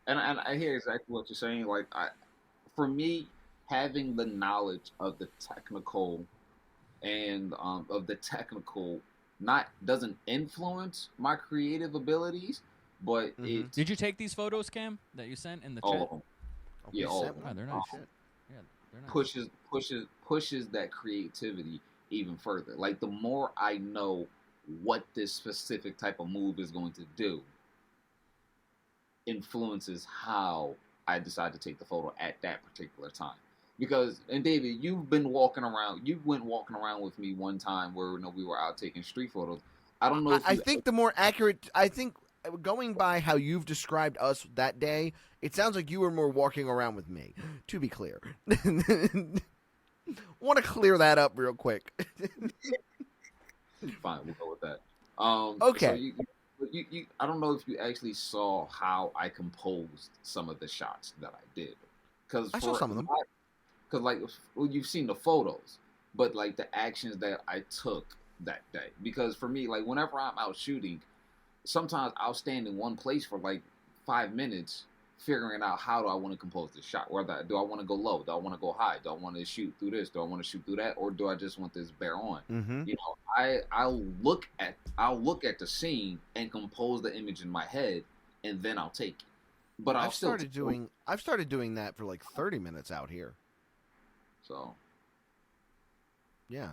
And I hear exactly what you're saying. Like, for me, having the knowledge of the technical and doesn't influence my creative abilities, but it. Did you take these photos, Cam, that you sent in the chat? All of them. All of them. Oh, they're nice. Yeah, they're nice. Pushes that creativity even further. Like, the more I know what this specific type of move is going to do, influences how I decide to take the photo at that particular time. Because, and David, you went walking around with me one time where we were out taking street photos. I don't know. I think the more accurate, going by how you've described us that day, it sounds like you were more walking around with me, to be clear. Want to clear that up real quick. Fine, we'll go with that. Okay. So I don't know if you actually saw how I composed some of the shots that I did. Cause I saw some of them. Because, like, you've seen the photos, but, like, the actions that I took that day. Because for me, like, whenever I'm out shooting, sometimes I'll stand in one place for, like, 5 minutes figuring out how do I want to compose this shot. Whether do I want to go low? Do I want to go high? Do I want to shoot through this? Do I want to shoot through that? Or do I just want this bear on? Mm-hmm. I'll look at the scene and compose the image in my head, and then I'll take it. But I've started doing that for like 30 minutes out here. So, yeah.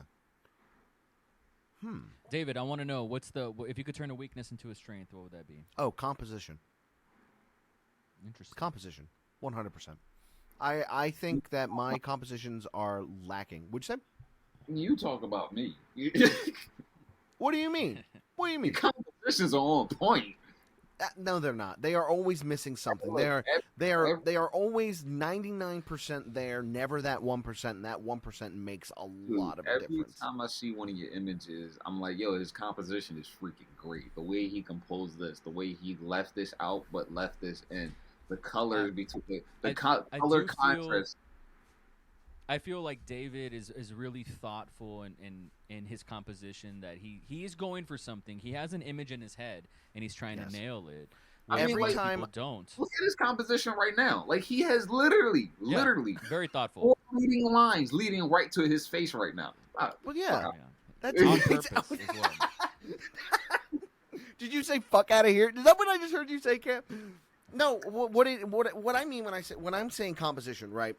David, I want to know if you could turn a weakness into a strength, what would that be? Oh, composition. Interesting. Composition, 100%. I think that my compositions are lacking. Would you say? You talk about me. What do you mean? What do you mean? Your compositions are on point. No, they're not. They are always missing something. They are always 99% there, never that 1%, and that 1% makes a lot of a difference. Every time I see one of your images, I'm like, yo, his composition is freaking great. The way he composed this, the way he left this out but left this in, the colors between the color contrast. I feel like David is really thoughtful in his composition, that he is going for something. He has an image in his head, and he's trying to nail it. Every time people don't. Look at his composition right now. Like, he has literally very thoughtful. 4 leading lines leading right to his face right now. Well, yeah. That's on purpose as well. Did you say "fuck out of here"? Is that what I just heard you say, Cam? No. What I mean when I'm saying composition, right?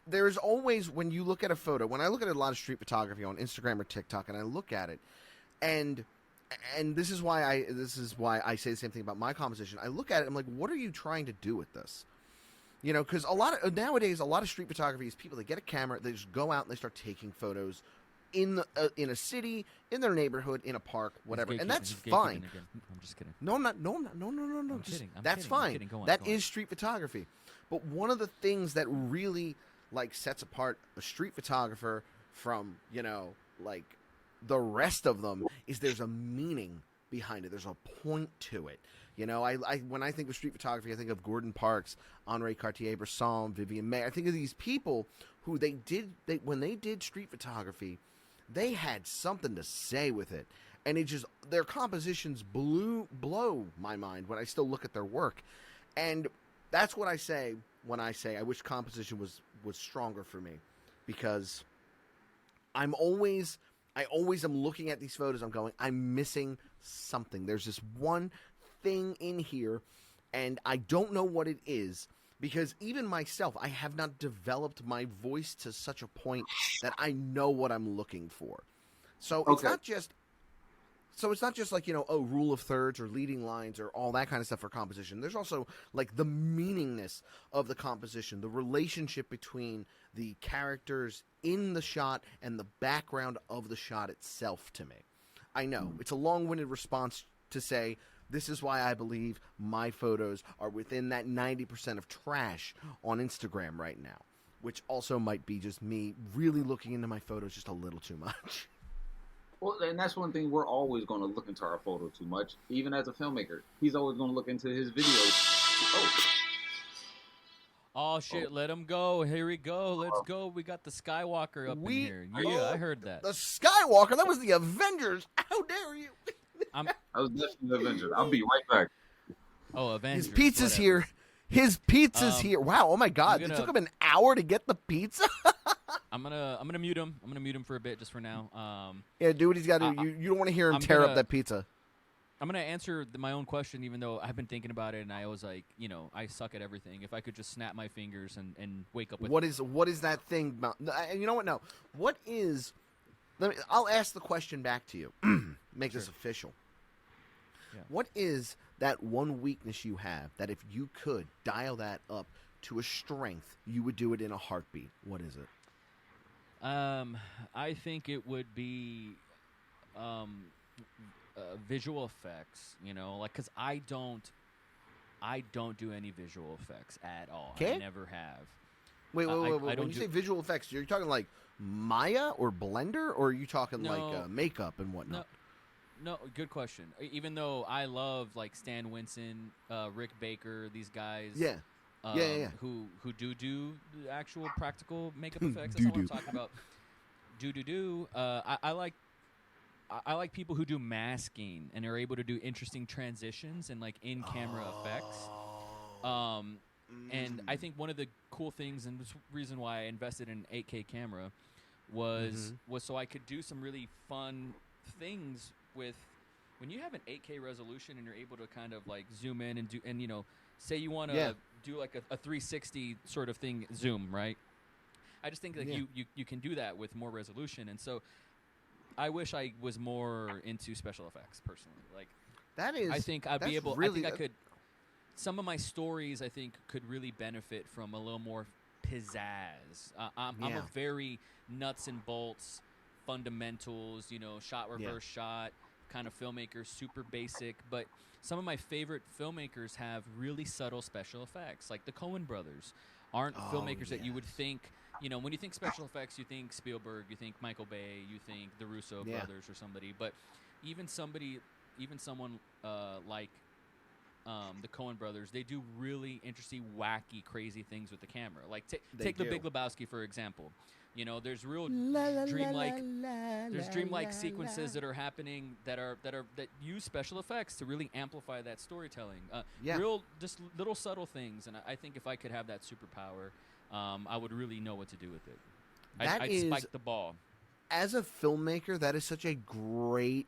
There's always, when you look at a photo, when I look at a lot of street photography on Instagram or TikTok, and I look at it, and this is why I say the same thing about my composition. I look at it, I'm like, what are you trying to do with this? Because nowadays a lot of street photography is people that get a camera, they just go out and they start taking photos in a city, in their neighborhood, in a park, whatever, and that's fine. I'm just kidding. No, I'm not. No. That's fine. That is street photography. But one of the things that really sets apart a street photographer from the rest of them is there's a meaning behind it. There's a point to it. When I think of street photography, I think of Gordon Parks, Henri Cartier-Bresson, Vivian May. I think of these people who when they did street photography, they had something to say with it, and their compositions blow my mind when I still look at their work, and that's what I say when I say I wish composition was stronger for me, because I always am looking at these photos. I'm going, I'm missing something. There's this one thing in here, and I don't know what it is. Because even myself, I have not developed my voice to such a point that I know what I'm looking for. So it's not just like, rule of thirds or leading lines or all that kind of stuff for composition. There's also like the meaningness of the composition, the relationship between the characters in the shot and the background of the shot itself to me. I know it's a long-winded response to say, this is why I believe my photos are within that 90% of trash on Instagram right now, which also might be just me really looking into my photos just a little too much. Well, and that's one thing, we're always going to look into our photo too much. Even as a filmmaker, he's always going to look into his videos. Oh shit! Let him go. Here we go. Let's go. We got the Skywalker up in here. Yeah, I heard that. The Skywalker? That was the Avengers. How dare you? I was listening to Avengers. I'll be right back. Oh, Avengers. His pizza's here. His pizza's here. Wow. Oh my God. It took him an hour to get the pizza. I'm gonna mute him. I'm gonna mute him for a bit, just for now. Yeah, do what he's got to do. You don't want to hear him tear up that pizza. I'm gonna answer my own question, even though I've been thinking about it, and I was like, I suck at everything. If I could just snap my fingers and wake up with what is that thing? And you know what? No. What is? I'll ask the question back to you. Make this official. Yeah. What is that one weakness you have that if you could dial that up to a strength, you would do it in a heartbeat? What is it? I think it would be visual effects. Because I don't do any visual effects at all. Okay. I never have. Wait. When you say visual effects, you're talking like Maya or Blender, or are you talking like makeup and whatnot? No, good question. Even though I love like Stan Winston, Rick Baker, these guys, who do the actual practical makeup effects. That's what I'm talking about. I like people who do masking and are able to do interesting transitions and like in camera effects. And I think one of the cool things and the reason why I invested in an 8K camera was so I could do some really fun things with when you have an 8K resolution and you're able to kind of like zoom in and do, and say you want to do like a 360 sort of thing, zoom, right? I just think like you can do that with more resolution, and so I wish I was more into special effects personally. Like that is, I think I'd be able. Really, I think I could. Some of my stories I think could really benefit from a little more pizzazz. I'm a very nuts and bolts, fundamentals, shot reverse shot kind of filmmaker, super basic. But some of my favorite filmmakers have really subtle special effects, like the Coen brothers aren't filmmakers that you would think. When you think special effects, you think Spielberg, you think Michael Bay, you think the Russo brothers or somebody. But even someone like the Coen brothers, they do really interesting, wacky, crazy things with the camera. Like take the Big Lebowski for example. There's real dreamlike sequences that are happening that use special effects to really amplify that storytelling. Real just little subtle things, and I think if I could have that superpower, I would really know what to do with it. I'd spike the ball. As a filmmaker, that is such a great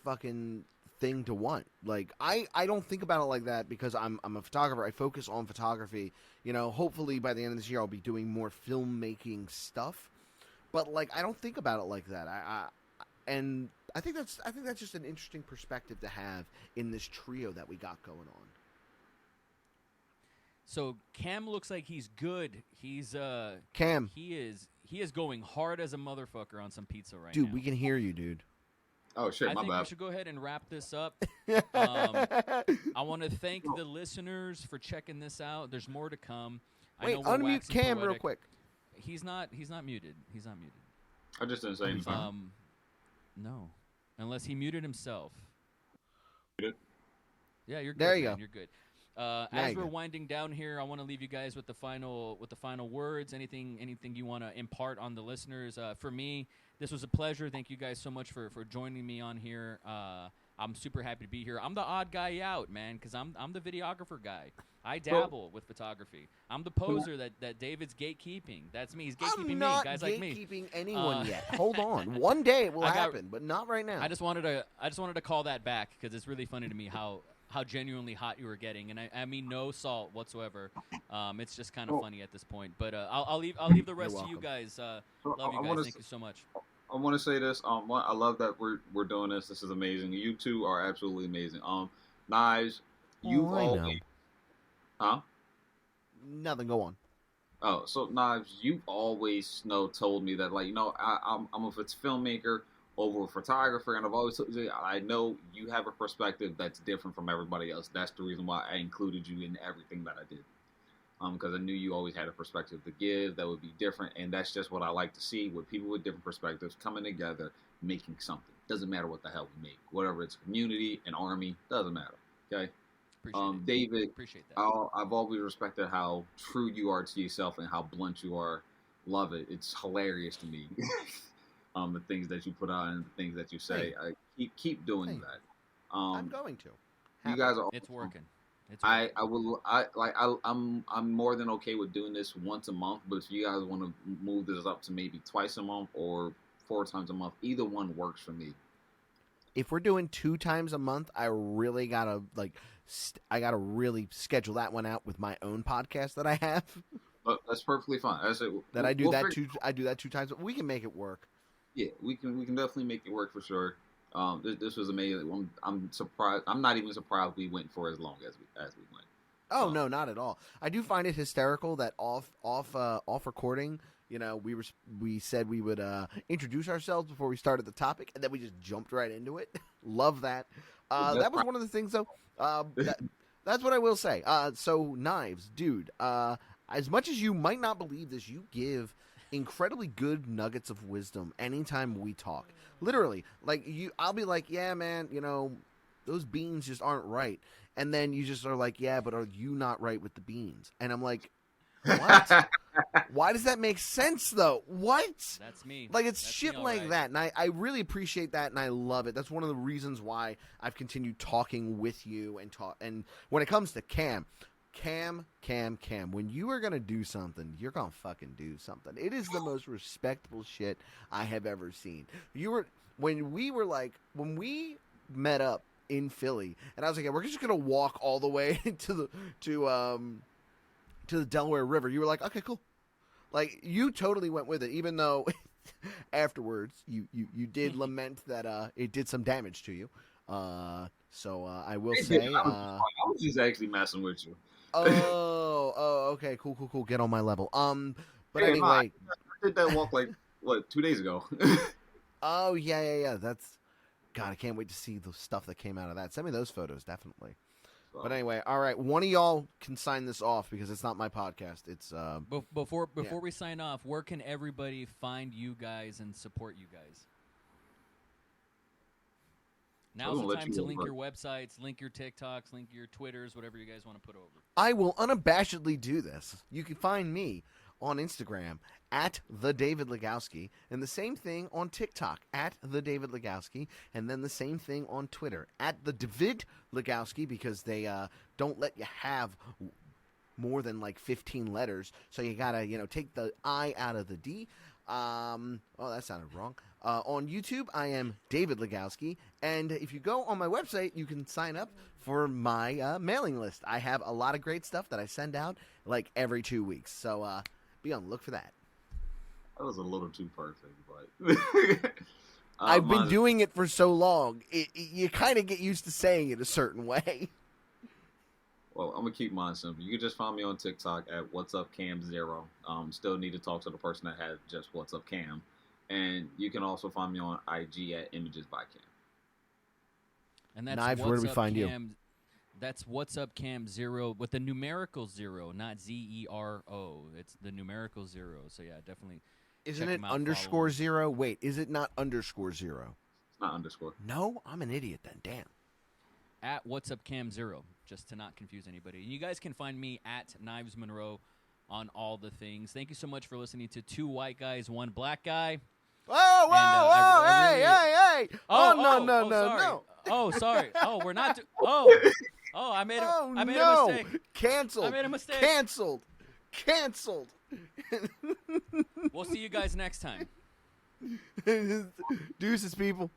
fucking thing to want. Like I don't think about it like that because I'm a photographer. I focus on photography. Hopefully by the end of this year I'll be doing more filmmaking stuff. But like I don't think about it like that. I think that's just an interesting perspective to have in this trio that we got going on. So Cam looks like he's good. He's Cam. He is going hard as a motherfucker on some pizza right now. Dude, we can hear you, dude. Oh shit, my bad. I think we should go ahead and wrap this up. I want to thank the listeners for checking this out. There's more to come. Wait, unmute Cam real quick. He's not muted. He's not muted. I just didn't say anything. No, unless he muted himself. Muted? Yeah, you're good. There you go. You're good. As we're winding down here, I want to leave you guys with the final words. Anything you want to impart on the listeners? For me, this was a pleasure. Thank you guys so much for joining me on here. I'm super happy to be here. I'm the odd guy out, man, because I'm the videographer guy. I dabble with photography. I'm the poser that David's gatekeeping. That's me. He's gatekeeping I'm not me, guys like me. gatekeeping anyone yet. Hold on. One day it will happen, but not right now. I just wanted to call that back because it's really funny to me how how genuinely hot you were getting, and I mean no salt whatsoever. It's just kind of funny at this point. But I'll leave the rest to you guys. Love you guys. Thank you so much. I want to say this. I love that we're doing this. This is amazing. You two are absolutely amazing. Knives, you've always, huh? Nothing. Go on. Oh, so Knives, you've always told me that, like, I'm a filmmaker over a photographer, and I've always told you, I know you have a perspective that's different from everybody else. That's the reason why I included you in everything that I did. Because I knew you always had a perspective to give that would be different, and that's just what I like to see, with people with different perspectives coming together, making something. Doesn't matter what the hell we make, whatever it's community, an army, doesn't matter. Okay, David, appreciate that. I've always respected how true you are to yourself and how blunt you are. Love it. It's hilarious to me. The things that you put out and the things that you say. Keep doing that. I'm going to. You guys are. It's working. I'm more than okay with doing this once a month, but if you guys want to move this up to maybe twice a month or 4 times a month, either one works for me. If we're doing 2 times a month, I really gotta really schedule that one out with my own podcast that I have. But that's perfectly fine. I do that 2 times. We can make it work. Yeah, we can definitely make it work for sure. This was amazing. I'm surprised. I'm not even surprised we went for as long as we went. Oh no, not at all. I do find it hysterical that off recording, we said we would introduce ourselves before we started the topic, and then we just jumped right into it. Love that. That was one of the things, though. That's what I will say. So Knives, dude. As much as you might not believe this, you give incredibly good nuggets of wisdom anytime we talk. Literally, I'll be like, yeah, man, those beans just aren't right. And then you just are like, yeah, but are you not right with the beans? And I'm like, what? Why does that make sense, though? What? That's me. Like, it's That's shit like right. that. And I really appreciate that, and I love it. That's one of the reasons why I've continued talking with you and when it comes to Cam, when you are going to do something, you're going to fucking do something. It is the most respectable shit I have ever seen. When we met up in Philly, and I was like, yeah, we're just going to walk all the way to the Delaware River. You were like, okay, cool. Like, you totally went with it, even though afterwards you did lament that it did some damage to you. So I will say... I was just actually messing with you. Okay, cool. Get on my level. But anyway, I did that walk 2 days ago. Oh yeah. That's God. I can't wait to see the stuff that came out of that. Send me those photos, definitely. But anyway, all right. One of y'all can sign this off because it's not my podcast. It's before we sign off. Where can everybody find you guys and support you guys? Now's the time to link your websites, link your TikToks, link your Twitters, whatever you guys want to put over. I will unabashedly do this. You can find me on Instagram at @TheDavidLugowski, and the same thing on TikTok at @TheDavidLugowski, and then the same thing on Twitter at @TheDavidLugowski, because they don't let you have more than 15 letters, so you gotta take the I out of the D. That sounded wrong. On YouTube, I am David Lugowski, and if you go on my website, you can sign up for my mailing list. I have a lot of great stuff that I send out every 2 weeks, so be on the look for that. That was a little too perfect, but I've been doing it for so long, you kind of get used to saying it a certain way. Well, I'm gonna keep mine simple. You can just find me on TikTok at What'sUpCam0. Still need to talk to the person that had just What's Up Cam, and you can also find me on IG at Images by Cam. And that's Knives, where do we find you? That's What's Up Cam 0 with the numerical 0, not ZERO. It's the numerical 0. So yeah, definitely. Isn't it _0? Wait, is it not _0? It's not underscore. No, I'm an idiot then. Damn. At What's Up Cam 0, just to not confuse anybody. And you guys can find me at Knives Monroe on all the things. Thank you so much for listening to 2 white guys, 1 black guy. Whoa, hey. No. Oh, sorry. Oh, we're not. I made a mistake. Canceled. I made a mistake. Canceled. We'll see you guys next time. Deuces, people.